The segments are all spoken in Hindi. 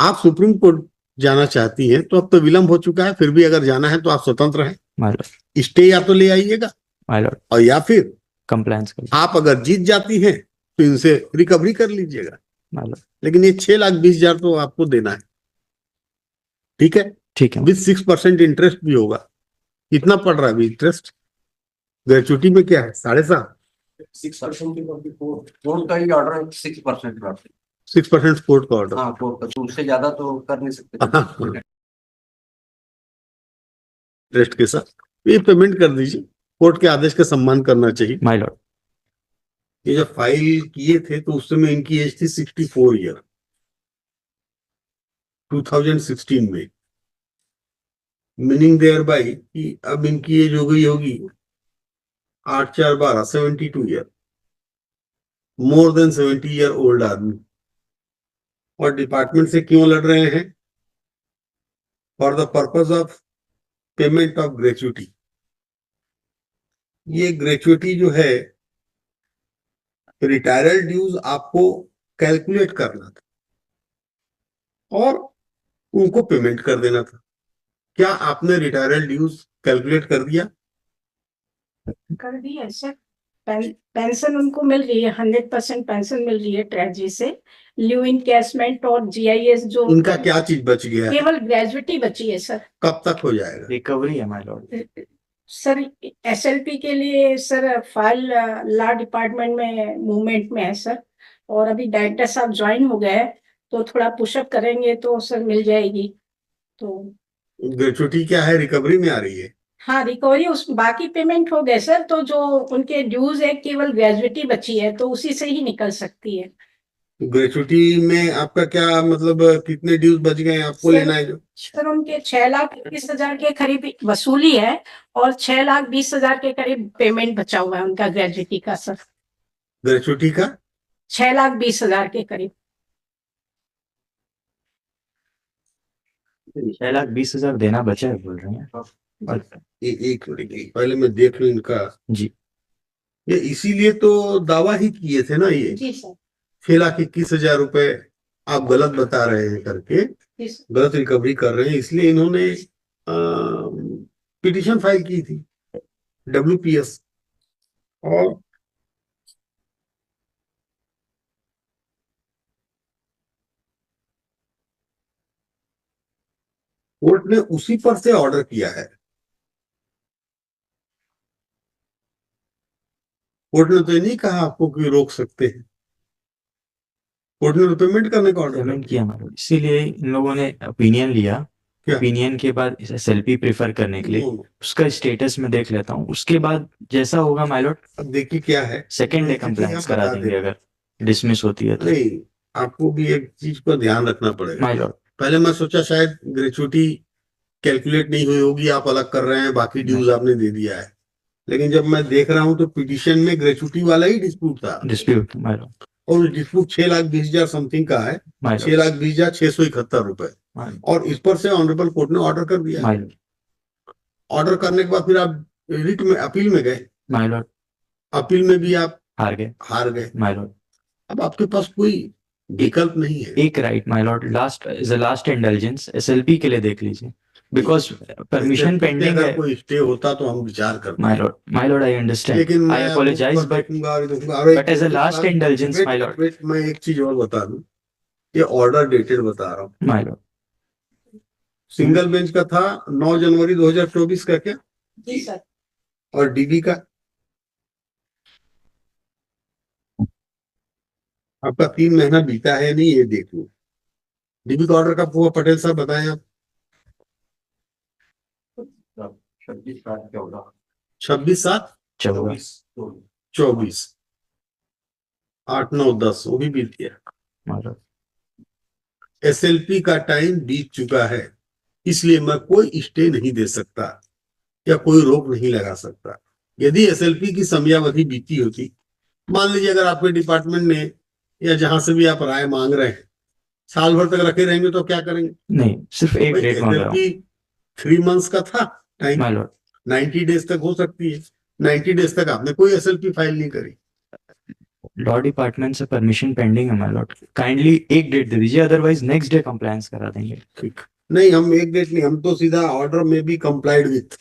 आप सुप्रीम कोर्ट जाना चाहती हैं तो अब तो विलंब हो चुका है, फिर भी अगर जाना है तो आप स्वतंत्र हैं। माय लॉर्ड, स्टे या तो ले आइएगा, माय लॉर्ड, और या फिर कंप्लायंस कर आप अगर जीत जाती हैं तो इनसे रिकवरी कर लीजिएगा। My Lord. लेकिन ये 6,20,000 तो आपको देना है, ठीक है? ठीक है, विद 6% इंटरेस्ट भी होगा। कितना पड़ रहा है अभी इंटरेस्ट? ग्रेचुटी में क्या है, 7.5? 6% की कोर्ट का ही ऑर्डर है, 6% का। 6% कोर्ट का ऑर्डर। हाँ, कोर्ट का तो उससे ज्यादा तो कर नहीं सकते। इंटरेस्ट के साथ ये पेमेंट कर दीजिए। कोर्ट के आदेश का सम्मान करना चाहिए। My Lord. ये जब फाइल किए थे तो उस समय इनकी एज थी 64 ईयर, 2016 में। मीनिंग देयर बाई कि अब इनकी एज हो गई होगी 8 4 12 72 year, more than 70 year old आदमी। और डिपार्टमेंट से क्यों लड़ रहे हैं? For the purpose of payment of gratuity. ये ग्रेचुटी जो है, रिटायरल ड्यूज आपको कैलकुलेट करना था और उनको पेमेंट कर देना था। क्या आपने रिटायरल ड्यूज कैलकुलेट कर दिया? कर दी है सर। पेंशन उनको मिल रही है, 100% पेंशन मिल रही है ट्रेजरी से। लीव इनकैशमेंट और जीआईएस जो उनका क्या चीज बच गया है? केवल ग्रेजुएटी बची है सर। कब तक हो जाएगा? रिकवरी है माय लॉर्ड। सर एसएलपी के लिए सर फाइल लॉ डिपार्टमेंट में मूवमेंट में है सर, और अभी डायरेक्टर साहब ज्वाइन हो गए हैं, तो थोड़ा पुशअप करेंगे तो सर मिल जाएगी। तो ग्रेचुटी क्या है, रिकवरी में आ रही है? हाँ, रिकवरी उस बाकी पेमेंट हो गए सर, तो जो उनके ड्यूज है केवल ग्रेजुएटी बची है, तो उसी से ही निकल सकती है। ग्रेचुटी में आपका क्या मतलब, कितने ड्यूज बच गए हैं आपको सर- लेना है जो? सर उनके 6,21,000 के करीब वसूली है, और 6,20,000 के करीब पेमेंट बचा हुआ है उनका ग्रेजुएटी का सर। ग्रेचुटी का 6,20,000 के करीब। 6,20,000 देना बचा है बोल रहे हैं। एक मिनट, पहले मैं देख लूं इनका। जी, ये इसीलिए तो दावा ही किए थे ना ये, जी सर। 6,21,000 रुपए आप गलत बता रहे हैं करके, जी सर। गलत रिकवरी कर रहे हैं, इसलिए इन्होंने पिटीशन फाइल की थी WPS। और कोर्ट ने उसी पर से ऑर्डर किया है। कोर्ट ने तो ये नहीं कहा आपको कि रोक सकते हैं। कोर्ट ने तो पेमेंट करने का ऑर्डर पेमेंट किया माय लॉर्ड, इसीलिए इन लोगों ने ओपिनियन लिया। क्या? ओपिनियन के बाद एसएलपी प्रेफर करने के लिए उसका स्टेटस में देख लेता हूँ, उसके बाद जैसा होगा माय लॉर्ड अब देखिए क्या है, सेकंड डे ग्रेचुटी कंप्लायंस हम करा बता देंगे दें। अगर डिसमिस होती है तो। नहीं, आपको भी एक चीज पर ध्यान रखना पड़ेगा। माय लॉर्ड, पहले मैं सोचा शायद ग्रेचुटी कैलकुलेट नहीं हुई होगी, आप अलग कर रहे हैं, बाकी ड्यूज आपने दे दिया है। लेकिन जब मैं देख रहा हूं तो पिटीशन में ग्रेचुटी वाला ही डिस्प्यूट था, डिस्प्यूट माय लॉर्ड, और डिस्प्यूट 6,20,000 समथिंग का है। माय लॉर्ड, 6,20,671 रुपए, और इस पर से ऑनरेबल कोर्ट ने ऑर्डर कर दिया। माय लॉर्ड, ऑर्डर करने के बाद फिर आप रिट में, अपील में गए। माय लॉर्ड, अपील में भी आप हार गए गए। My Lord. अब आपके पास कोई विकल्प नहीं है। एक right my Lord, last is a last indulgence SLP के लिए देख लीजिए, बिकॉज परमिशन पेंडिंग अगर है। कोई स्टे होता तो हम विचार करते। माय लॉर्ड आई अंडरस्टैंड, लेकिन आई मैं apologise but as a last indulgence my lord. मैं एक चीज और बता दूं, ये ऑर्डर डेटेड बता रहा हूँ। माय लॉर्ड, सिंगल बेंच का था 9 जनवरी 2024 का क्या? जी सर। और डीबी का आपका 3 महीना बीता है नहीं, ये देख लो। डीबी का ऑर्डर कब हुआ पटेल साहब, बताएं आप। 26/7/24, 8 9 10 वो भी बीत गया। SLP का टाइम बीत चुका है, इसलिए मैं कोई स्टे नहीं दे सकता या कोई रोक नहीं लगा सकता। यदि SLP की समयावधि बीती होती, मान लीजिए अगर आपके डिपार्टमेंट ने या जहां से भी आप राय मांग रहे हैं साल भर तक रखे रहेंगे तो क्या करेंगे? नहीं, सिर्फ एक डेट मांग रहा हूं SLP 3 मंथ्स का था टाइम, माय लॉर्ड। 90 डेज तक हो सकती है। 90 डेज तक आपने कोई SLP फाइल नहीं करी, लॉ डिपार्टमेंट से परमिशन पेंडिंग है माय लॉर्ड, काइंडली एक डेट दे दीजिए, अदरवाइज नेक्स्ट डे कंप्लायंस करा देंगे। ठीक नहीं, हम एक डेट नहीं, हम तो सीधा ऑर्डर में भी कंप्लाइड विथ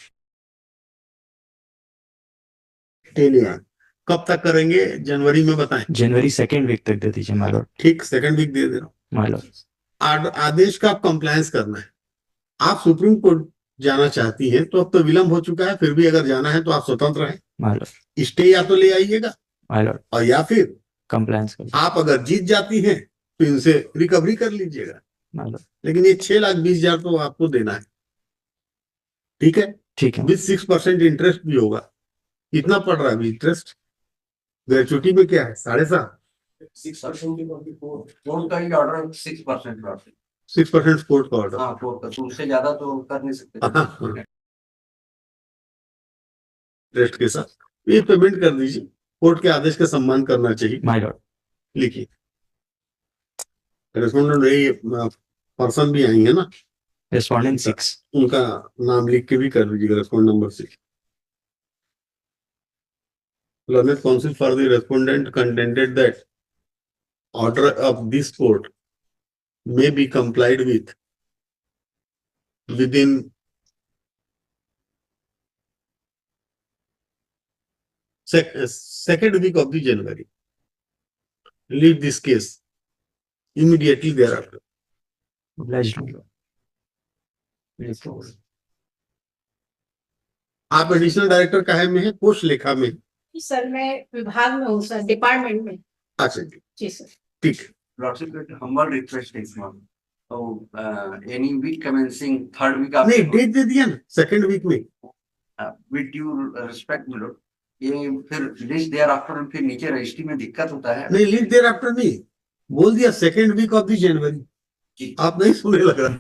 कब तक करेंगे, जनवरी में बताएं। जनवरी 2nd वीक तक दे दीजिए माय लॉर्ड। ठीक, सेकंड वीक दे दे रहा हूँ। माय लॉर्ड आदेश का आप कंप्लायंस करना है। आप सुप्रीम कोर्ट जाना चाहती हैं तो अब तो विलंब हो चुका है, फिर भी अगर जाना है तो आप स्वतंत्र हैं। माय लॉर्ड स्टे या तो ले आइएगा, माय लॉर्ड और या फिर कंप्लायंस कर आप अगर जीत जाती हैं तो इनसे रिकवरी कर लीजिएगा, माय लॉर्ड। लेकिन ये 6,20,000 तो आपको देना है। ठीक है, ठीक है विद 6% इंटरेस्ट भी होगा। कितना पड़ रहा है अभी इंटरेस्ट ग्रेचुटी में, क्या है 7.5? 6% की प्रॉफिट कोर्ट का ही ऑर्डर 6% प्रॉफिट। 6% कोर्ट का ऑर्डर। हाँ कोर्ट का, तो उससे ज्यादा तो कर नहीं सकते। इंटरेस्ट के साथ ये पेमेंट कर दीजिए। कोर्ट के आदेश का सम्मान करना चाहिए। My Lord. लिखिए, रेस्पोंडेंट पर्सन भी आई है ना, रेस्पोंडेंट 6। उनका नाम लिख के भी कर दीजिएगा, respondent number 6। Learned counsel for the respondent contended that order of this court may be complied with within second week of the January. Lead this case immediately thereafter. Obliged my lord. आप एडिशनल डायरेक्टर काहे में है? कोष लेखा में? सर मैं विभाग में हूँ सर, डिपार्टमेंट में। अच्छा जी, जी सर। ठीक। लॉर्डशिप हम्बल रिक्वेस्ट है इस मंथ, तो any week commencing third week आप नहीं, डेट दे दिया ना, सेकंड वीक में। विद ड्यू रिस्पेक्ट मिलो, ये फिर लिस्ट देयर आफ्टर, फिर नीचे रजिस्ट्री में दिक्कत होता है। नहीं, लीड देयर आफ्टर नहीं, बोल दिया second week of the January. आप नहीं सुने लग रहा।